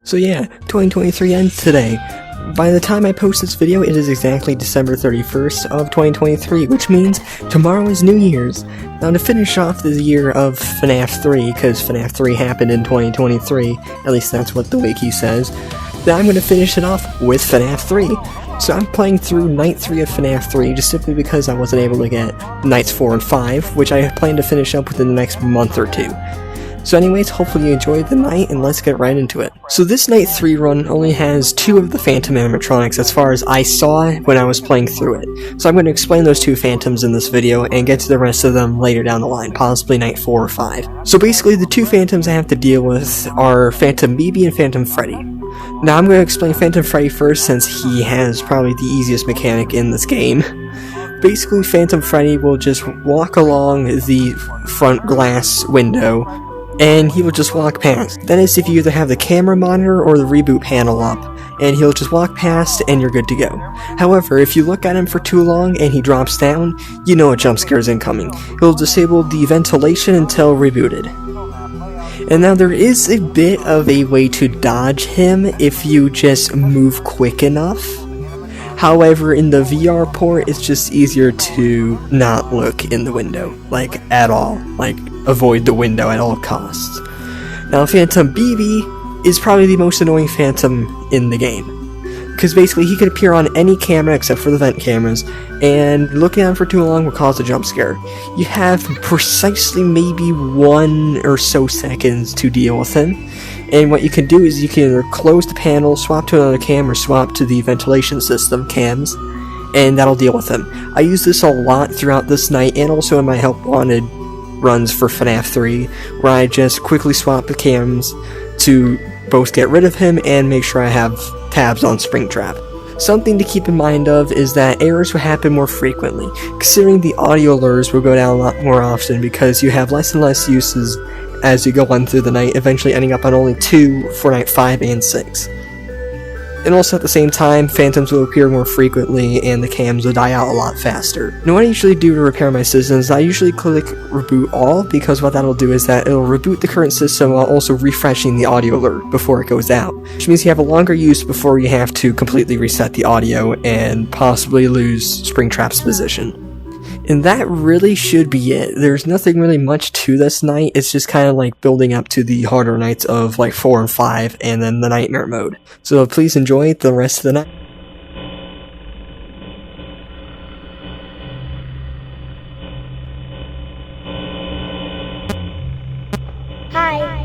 So yeah, 2023 ends today. By the time I post this video, it is exactly December 31st of 2023, which means tomorrow is New Year's. Now to finish off the year of Fnaf 3, because Fnaf 3 happened in 2023, at least that's what the wiki says, then I'm going to finish it off with Fnaf 3. So I'm playing through Night 3 of Fnaf 3 just simply because I wasn't able to get Nights 4 and 5, which I plan to finish up within the next month or two. So anyways, hopefully you enjoyed the night, and let's get right into it. So this Night 3 run only has 2 of the Phantom animatronics as far as I saw when I was playing through it. So I'm going to explain those 2 Phantoms in this video and get to the rest of them later down the line, possibly Night 4 or 5. So basically the 2 Phantoms I have to deal with are Phantom BB and Phantom Freddy. Now I'm going to explain Phantom Freddy first since he has probably the easiest mechanic in this game. Basically Phantom Freddy will just walk along the front glass window and he will just walk past. That is if you either have the camera monitor or the reboot panel up, and he'll just walk past and you're good to go. However, if you look at him for too long and he drops down, you know a jump scare is incoming. He'll disable the ventilation until rebooted. And now there is a bit of a way to dodge him if you just move quick enough. However, in the VR port, it's just easier to not look in the window, like, at all. Like, avoid the window at all costs. Now, Phantom BB is probably the most annoying Phantom in the game. Because basically, he can appear on any camera except for the vent cameras, and looking at him for too long will cause a jump scare. You have precisely maybe 1 or so seconds to deal with him. And what you can do is you can either close the panel, swap to another cam, or swap to the ventilation system cams, and that'll deal with him. I use this a lot throughout this night, and also in my Help Wanted runs for Fnaf 3, where I just quickly swap the cams to both get rid of him and make sure I have tabs on Springtrap. Something to keep in mind of is that errors will happen more frequently, considering the audio lures will go down a lot more often because you have less and less uses as you go on through the night, eventually ending up on only 2 for Night 5 and 6. And also at the same time, Phantoms will appear more frequently and the cams will die out a lot faster. Now what I usually do to repair my systems, I usually click Reboot All, because what that'll do is that it'll reboot the current system while also refreshing the audio alert before it goes out. Which means you have a longer use before you have to completely reset the audio and possibly lose Springtrap's position. And that really should be it. There's nothing really much to this night, it's just kind of like building up to the harder nights of like 4 and 5, and then the nightmare mode. So please enjoy the rest of the night. Hi.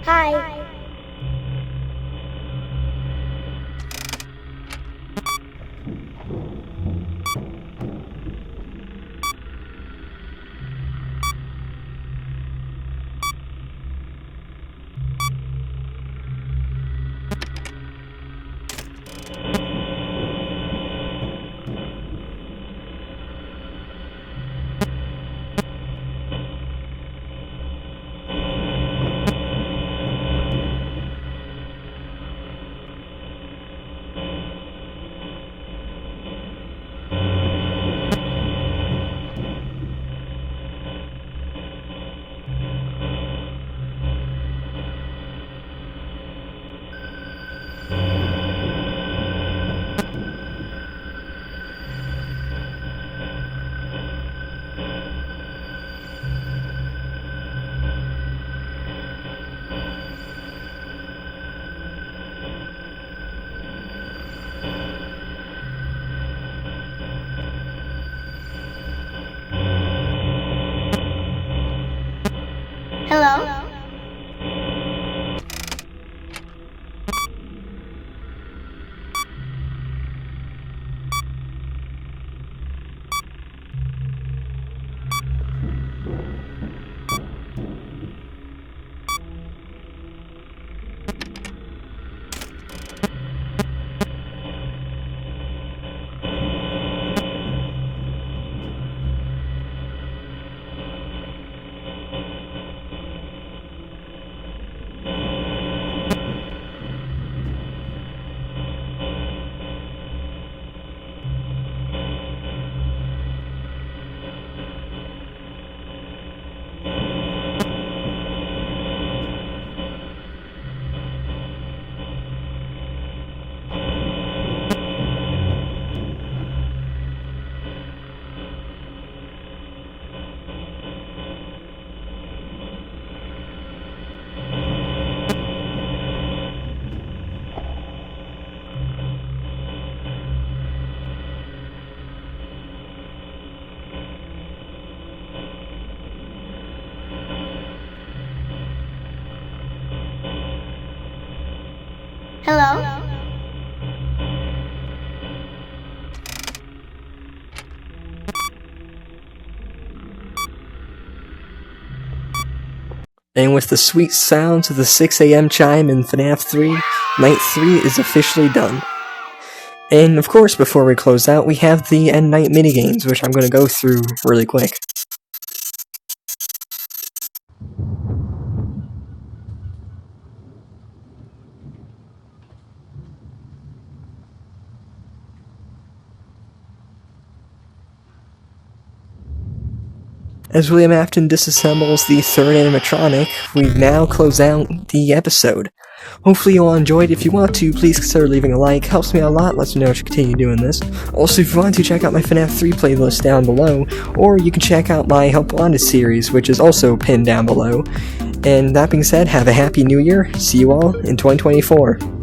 Hi. Hello? And with the sweet sounds of the 6 a.m. chime in Fnaf 3, Night 3 is officially done. And of course, before we close out, we have the end night minigames, which I'm going to go through really quick. As William Afton disassembles the third animatronic, we now close out the episode. Hopefully you all enjoyed. If you want to, please consider leaving a like. Helps me out a lot, lets me know I should continue doing this. Also, if you want to, check out my Fnaf 3 playlist down below, or you can check out my Help Wanted series, which is also pinned down below. And that being said, have a happy new year. See you all in 2024.